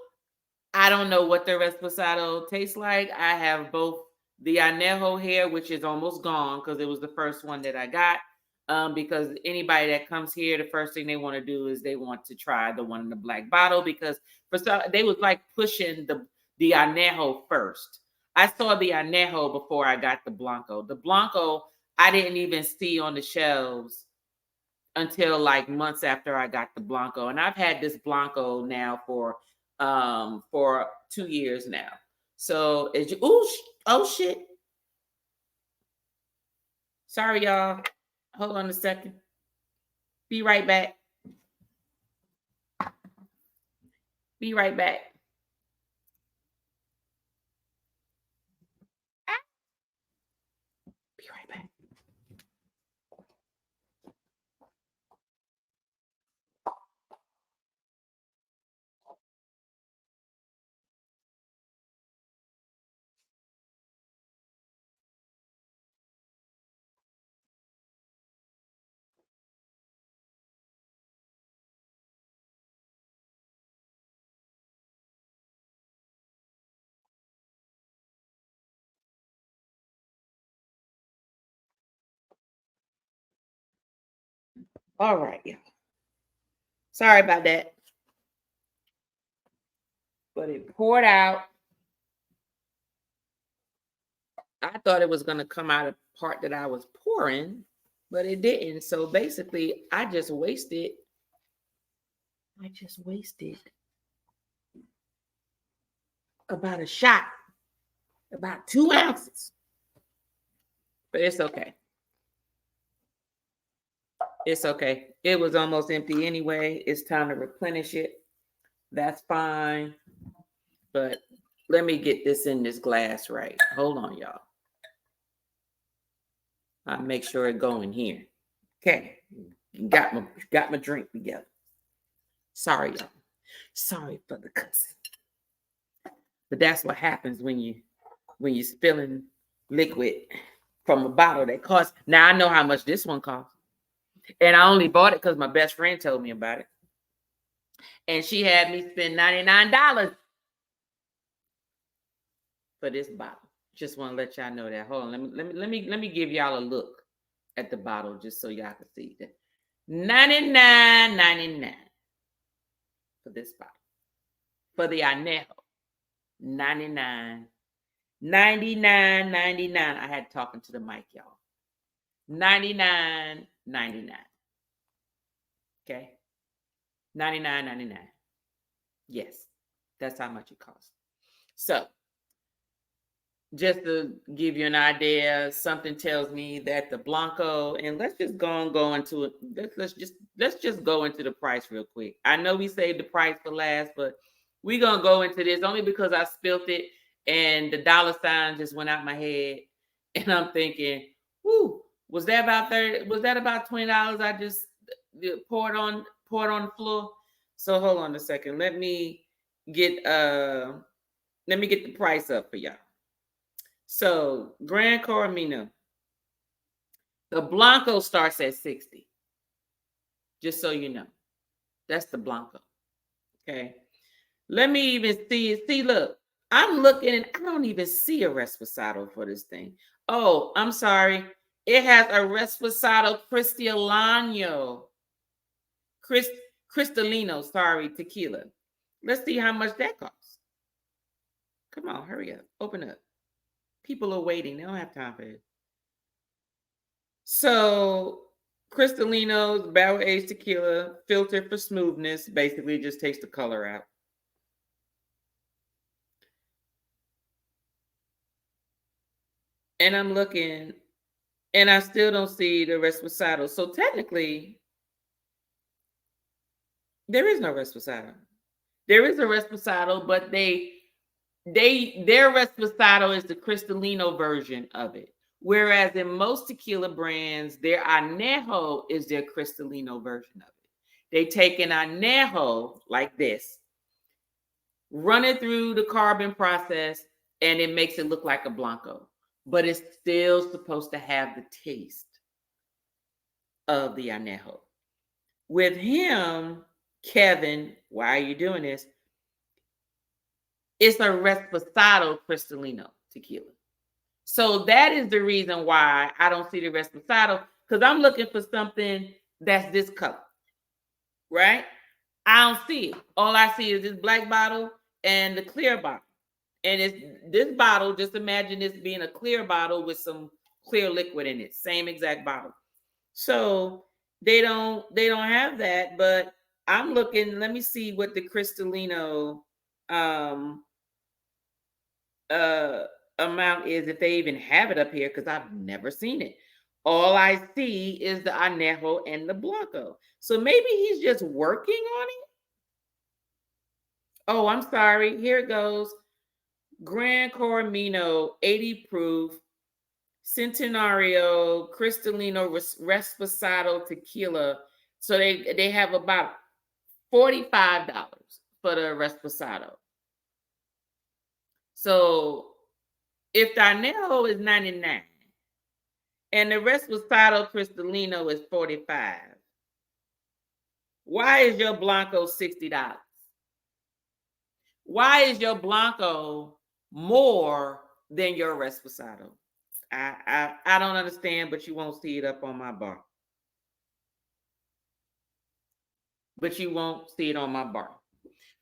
I don't know what the Reposado tastes like. I have both the anejo here, which is almost gone because it was the first one that I got. Because anybody that comes here, the first thing they want to do is they want to try the one in the black bottle, because for some, they was like pushing the anejo first. I saw the anejo before I got the Blanco. The Blanco I didn't even see on the shelves until like months after I got the Blanco. And I've had this Blanco now for 2 years now. So it's, oh shit. Sorry, y'all. Hold on a second. Be right back. Be right back. Be right back. All right, yeah. Sorry about that. But it poured out. I thought it was going to come out of the part that I was pouring, but it didn't. So basically, I just wasted about a shot, about 2 ounces. But it's okay. It's okay. It was almost empty anyway. It's time to replenish it. That's fine. But let me get this in this glass right. Hold on, y'all. I'll make sure it go in here. Okay. Got my drink together. Sorry, y'all. Sorry for the cussing. But that's what happens when you spilling liquid from a bottle that costs. Now I know how much this one costs. And I only bought it because my best friend told me about it. And she had me spend $99 for this bottle. Just want to let y'all know that. Hold on. Let me give y'all a look at the bottle just so y'all can see that. $99.99 for this bottle. For the Anejo. $99. $99.99. I had talking to the mic, y'all. $99.99. Okay. $99.99. Yes, that's how much it costs. So, just to give you an idea, something tells me that the Blanco, and let's just go into it. Let's just go into the price real quick. I know we saved the price for last, but we're gonna go into this only because I spilt it and the dollar sign just went out my head, and I'm thinking, whoo, was that about $30? Was that about $20? I just poured on the floor. So hold on a second. Let me get the price up for y'all. So Grand Coramino, the Blanco starts at 60. Just so you know. That's the Blanco. Okay. Let me even see it. See, look, I'm looking and I don't even see a Reposado for this thing. Oh, I'm sorry. It has a Reposado Cristalino, sorry, tequila. Let's see how much that costs. Come on, hurry up. Open up. People are waiting. They don't have time for it. So, Cristalinos, barrel aged tequila, filtered for smoothness, basically just takes the color out. And I'm looking, and I still don't see the Reposado. So technically, there is no Reposado. There is a Reposado, but their Reposado is the Cristalino version of it. Whereas in most tequila brands, their Anejo is their Cristalino version of it. They take an Anejo like this, run it through the carbon process, and it makes it look like a Blanco. But it's still supposed to have the taste of the Anejo. With him, Kevin, why are you doing this? It's a Reposado Cristalino tequila. So that is the reason why I don't see the Reposado, because I'm looking for something that's this color, right? I don't see it. All I see is this black bottle and the clear bottle. And it's this bottle, just imagine this being a clear bottle with some clear liquid in it. Same exact bottle. So they don't have that, but I'm looking, let me see what the Cristalino amount is, if they even have it up here, because I've never seen it. All I see is the Anejo and the Blanco. So maybe he's just working on it. Oh, I'm sorry. Here it goes. Gran Coramino, 80 proof, Centenario, Cristalino, Reposado tequila. So they have about $45 for the Reposado. So if the Anejo is 99 and the Reposado Cristalino is 45, why is your Blanco $60? Why is your Blanco more than your Reposado? I don't understand, but you won't see it up on my bar. but you won't see it on my bar.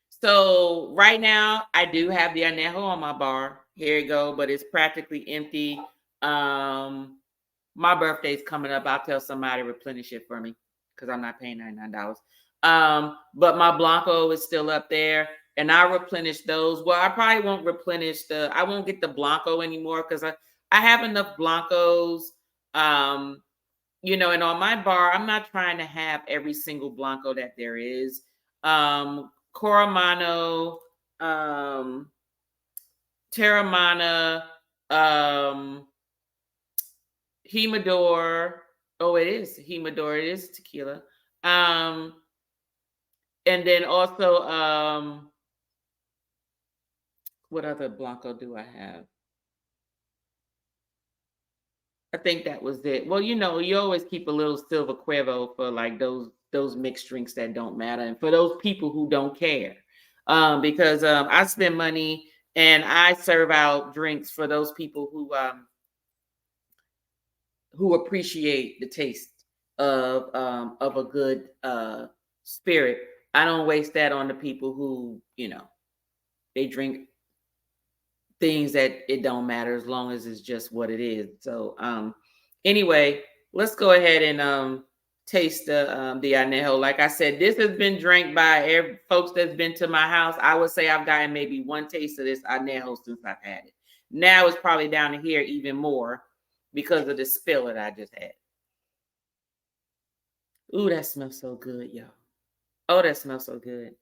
So right now I do have the anejo on my bar. Here you go, but it's practically empty. My birthday's coming up. I'll tell somebody to replenish it for me because I'm not paying $99. But my Blanco is still up there, and I replenish those. Well, I probably won't replenish I won't get the Blanco anymore because I have enough Blancos. Um, and on my bar, I'm not trying to have every single Blanco that there is. Coramano, Terramana, um, Himador. Oh, it is Himador. It is tequila. Um, and then also, what other Blanco do I have? I think that was it. Well, you always keep a little Silver Cuervo for like those mixed drinks that don't matter, and for those people who don't care, because I spend money and I serve out drinks for those people who appreciate the taste of a good spirit. I don't waste that on the people who they drink things that it don't matter as long as it's just what it is. So anyway, let's go ahead and taste the anejo. Like I said, this has been drank by every folks that's been to my house. I would say I've gotten maybe one taste of this anejo since I've had it. Now it's probably down to here even more because of the spill that I just had. Ooh, that smells so good, y'all. Oh, that smells so good.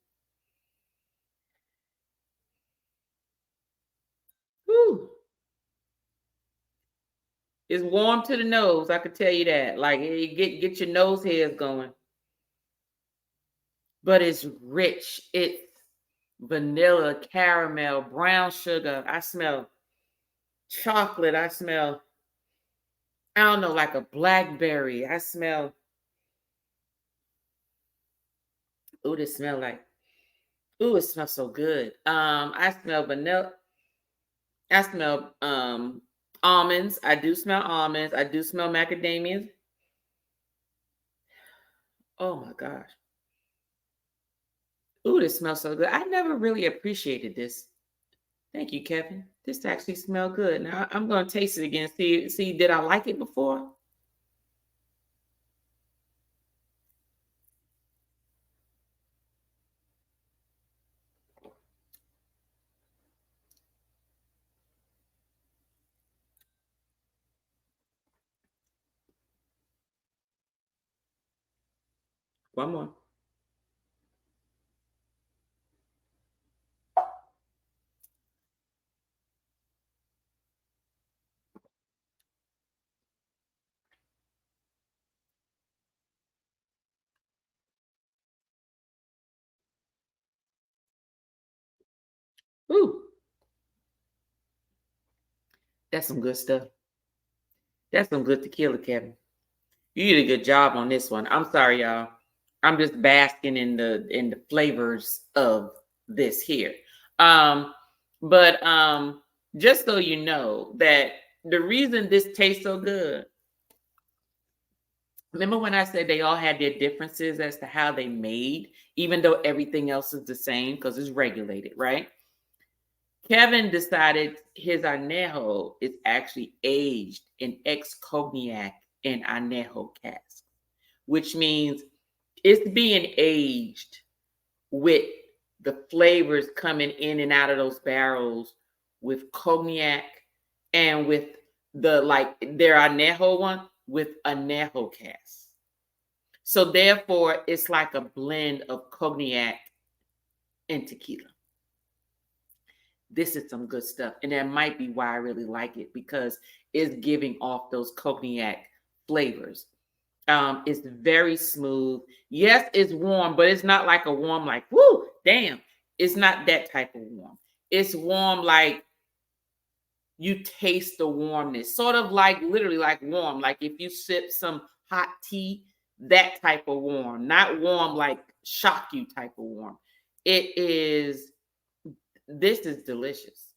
Woo. It's warm to the nose, I could tell you that. Like it get your nose hairs going. But it's rich. It's vanilla, caramel, brown sugar. I smell chocolate. I smell, I don't know, like a blackberry. I smell, ooh, this smell like, ooh, it smells so good. I smell vanilla. I smell almonds. I do smell almonds. I do smell macadamias. Oh my gosh. Ooh, this smells so good. I never really appreciated this. Thank you, Kevin. This actually smells good. Now I'm gonna taste it again. See, did I like it before? One more. Ooh, that's some good stuff. That's some good tequila, Kevin. You did a good job on this one. I'm sorry, y'all. I'm just basking in the flavors of this here. Um, but just so you know that the reason this tastes so good. Remember when I said they all had their differences as to how they made, even though everything else is the same because it's regulated, right? Kevin decided his anejo is actually aged in ex cognac and anejo cask, which means it's being aged with the flavors coming in and out of those barrels with cognac and with their anejo one with anejo cask. So therefore, it's like a blend of cognac and tequila. This is some good stuff. And that might be why I really like it because it's giving off those cognac flavors. It's very smooth. Yes, it's warm, but it's not like a warm, like, whoo, damn. It's not that type of warm. It's warm like you taste the warmness, sort of like literally like warm, like if you sip some hot tea, that type of warm, not warm like shock you type of warm. It is, this is delicious.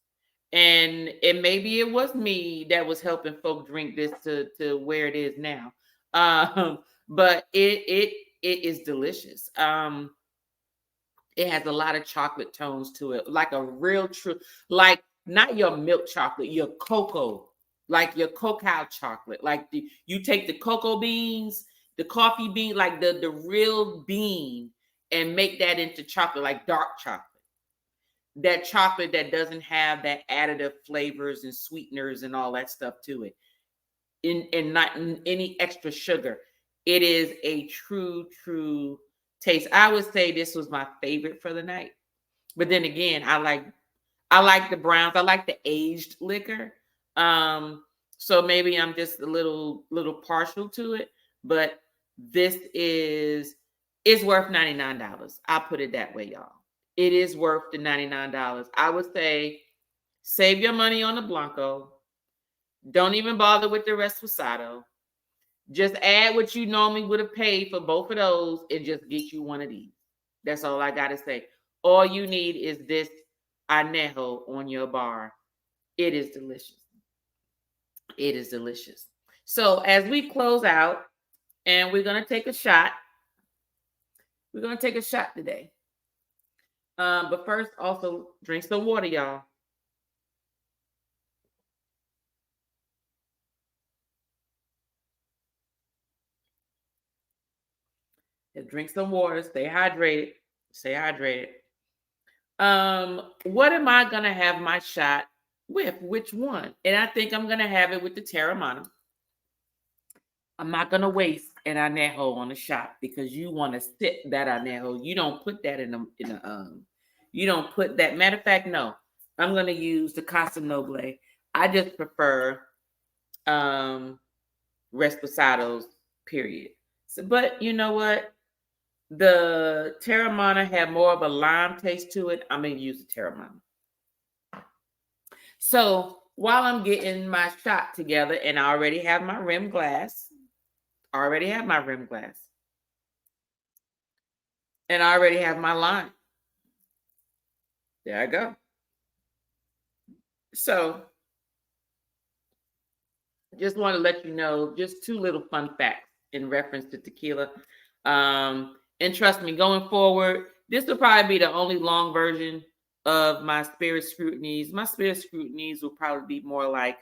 And maybe it was me that was helping folk drink this to where it is now. But it is delicious. It has a lot of chocolate tones to it, like a real true, like not your milk chocolate, your cocoa, like your cacao chocolate. Like you take the cocoa beans, the coffee bean, like the real bean, and make that into chocolate, like dark chocolate. That chocolate that doesn't have that additive flavors and sweeteners and all that stuff to it, and not any extra sugar. It is a true taste. I would say this was my favorite for the night. But then again, I like the browns. I like the aged liquor. Um, so maybe I'm just a little partial to it. But this is it's worth $99. I'll put it that way, y'all. It is worth the $99. I would say save your money on the Blanco. Don't even bother with the Reposado. Just add what you normally would have paid for both of those and just get you one of these. That's all I got to say. All you need is this anejo on your bar. It is delicious. It is delicious. So as we close out, and we're going to take a shot. We're going to take a shot today. But first, also drink some water, y'all. Just drink some water. Stay hydrated. Stay hydrated. What am I gonna have my shot with? Which one? And I think I'm gonna have it with the Terramana. I'm not gonna waste an anejo on a shot because you want to sip that anejo. You don't put that in a. You don't put that. Matter of fact, no. I'm gonna use the Casa Noble. I just prefer um Reposados. Period. So, but you know what? The Terramana had more of a lime taste to it. I'm gonna use the Terramana. So while I'm getting my shot together, and I already have my rim glass, and I already have my lime. There I go. So just want to let you know just two little fun facts in reference to tequila. And trust me, going forward, this will probably be the only long version of my spirit scrutinies. My spirit scrutinies will probably be more like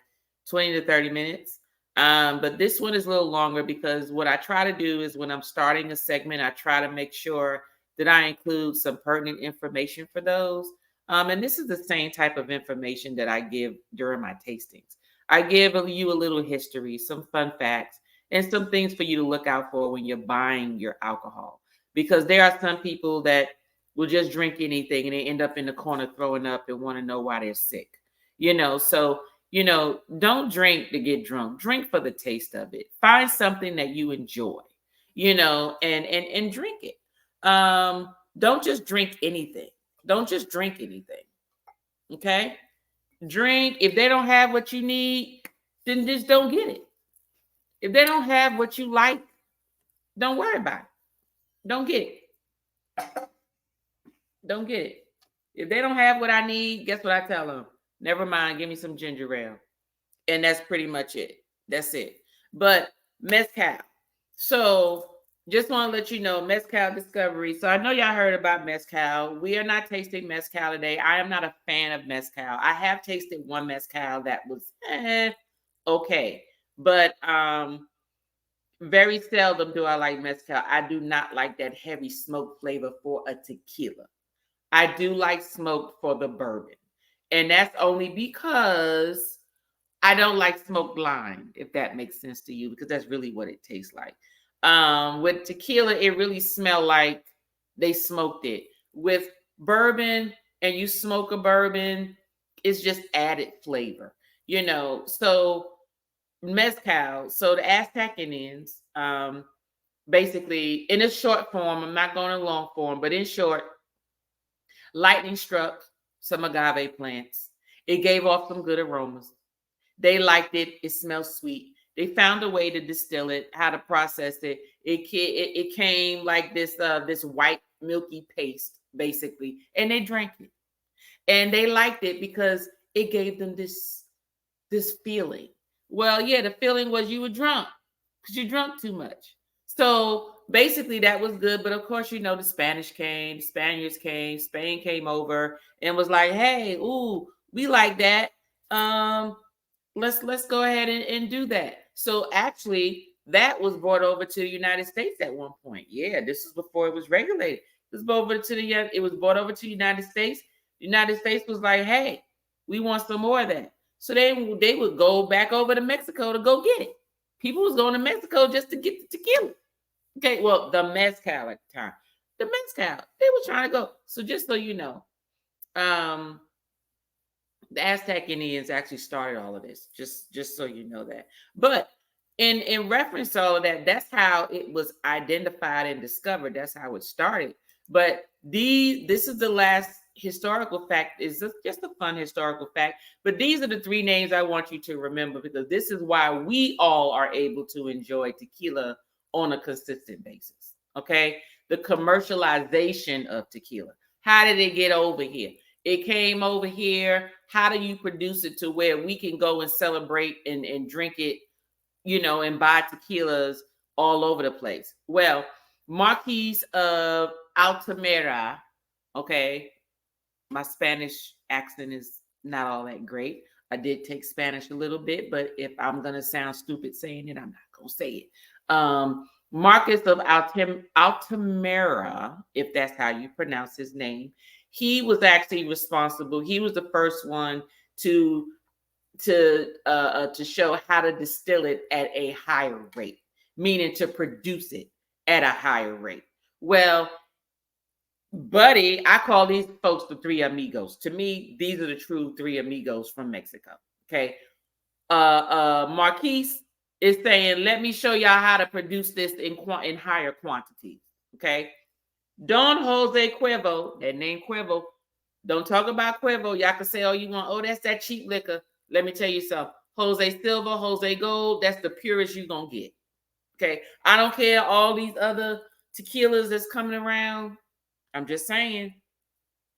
20 to 30 minutes. But this one is a little longer because what I try to do is when I'm starting a segment, I try to make sure that I include some pertinent information for those. And this is the same type of information that I give during my tastings. I give you a little history, some fun facts, and some things for you to look out for when you're buying your alcohol. Because there are some people that will just drink anything and they end up in the corner throwing up and want to know why they're sick. So don't drink to get drunk. Drink for the taste of it. Find something that you enjoy, and drink it. Don't just drink anything. Don't just drink anything. Okay? Drink. If they don't have what you need, then just don't get it. If they don't have what you like, don't worry about it. Don't get it. Don't get it. If they don't have what I need, guess what I tell them? Never mind, give me some ginger ale. And that's pretty much it. That's it. But mezcal. So just want to let you know, mezcal discovery. So I know y'all heard about mezcal. We are not tasting mezcal today. I am not a fan of mezcal. I have tasted one mezcal that was okay. But very seldom do I like mezcal. I do not like that heavy smoke flavor for a tequila. I do like smoke for the bourbon. And that's only because I don't like smoked lime, if that makes sense to you, because that's really what it tastes like. With tequila, it really smelled like they smoked it. With bourbon, and you smoke a bourbon, it's just added flavor, So mezcal. So the Aztec Indians, basically, in a short form, I'm not going to long form, but in short, lightning struck some agave plants. It gave off some good aromas. They liked it. It smelled sweet. They found a way to distill it, how to process it. It came like this white milky paste, basically, and they drank it. And they liked it because it gave them this feeling. Well, yeah, the feeling was you were drunk because you drunk too much. So basically that was good. But of course, the Spanish came, the Spaniards came, Spain came over and was like, hey, ooh, we like that. Let's go ahead and do that. So actually, that was brought over to the United States at one point. Yeah, this is before it was regulated. It was brought over to the United States. The United States was like, hey, we want some more of that. So they would go back over to Mexico to go get it. People was going to Mexico just to get the tequila. Okay, well, the mezcal at the time. The mezcal. They were trying to go. So just so you know, the Aztec Indians actually started all of this. Just so you know that. But in reference to all of that, that's how it was identified and discovered. That's how it started. But this is the last historical fact. Is just a fun historical fact. But these are the three names I want you to remember, because this is why we all are able to enjoy tequila on a consistent basis. Okay, the commercialization of tequila. How did it get over here? It came over here. How do you produce it to where we can go and celebrate and drink it, and buy tequilas all over the place? Well, Marquis of Altamira, okay, my Spanish accent is not all that great. I did take Spanish a little bit, but if I'm going to sound stupid saying it, I'm not going to say it. Marcus of Altamira, if that's how you pronounce his name, he was actually responsible. He was the first one to show how to distill it at a higher rate, meaning to produce it at a higher rate. Well, buddy, I call these folks the three amigos. To me, these are the true three amigos from Mexico. Okay. Marquis is saying, let me show y'all how to produce this in higher quantities. Okay. Don Jose Cuervo, that name Cuervo, don't talk about Cuervo. Y'all can say, oh, you want, oh, that's that cheap liquor. Let me tell you something. Jose Silver, Jose Gold, that's the purest you're going to get. Okay. I don't care all these other tequilas that's coming around. I'm just saying,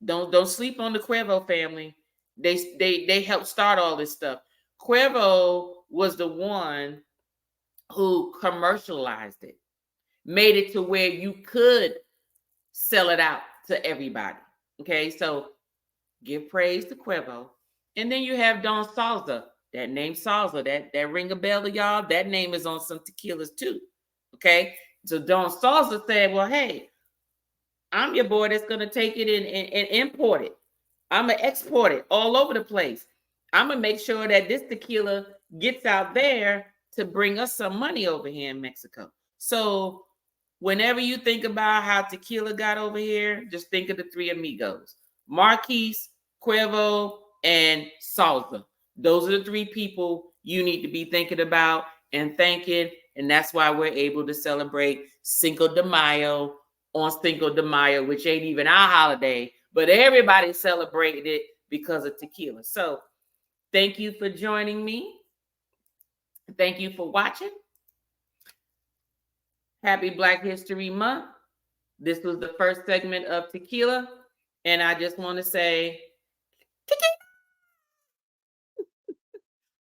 don't sleep on the Cuervo family. They helped start all this stuff. Cuervo was the one who commercialized it, made it to where you could sell it out to everybody. Okay, so give praise to Cuervo. And then you have Don Salsa. That name Salsa, that ring a bell to y'all. That name is on some tequilas too. Okay, so Don Salsa said, well, hey, I'm your boy that's going to take it and import it. I'm going to export it all over the place. I'm going to make sure that this tequila gets out there to bring us some money over here in Mexico. So whenever you think about how tequila got over here, just think of the three amigos: Marquis, Cuervo, and Salsa. Those are the three people you need to be thinking about and thanking. And that's why we're able to celebrate Cinco de Mayo on Cinco de Mayo, which ain't even our holiday, but everybody celebrated it because of tequila. So thank you for joining me. Thank you for watching. Happy Black History Month. This was the first segment of tequila. And I just want to say,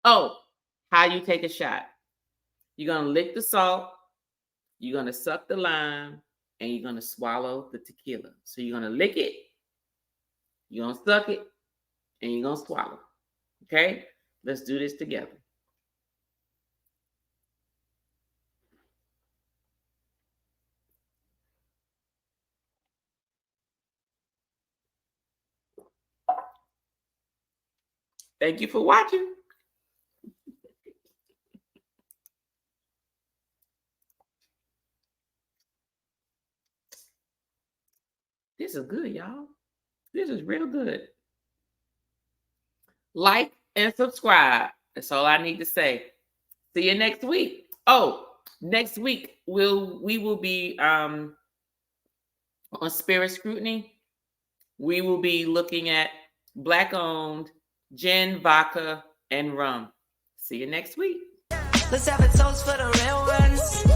oh, how you take a shot. You're going to lick the salt. You're going to suck the lime. And you're going to swallow the tequila. So you're going to lick it, you're going to suck it, and you're going to swallow. Okay? Let's do this together. Thank you for watching. This is good, y'all. This is real good. Like and subscribe. That's all I need to say. See you next week. Oh, next week we will be on Spirit Scrutiny. We will be looking at Black-owned gin, vodka, and rum. See you next week. Let's have a toast for the real ones.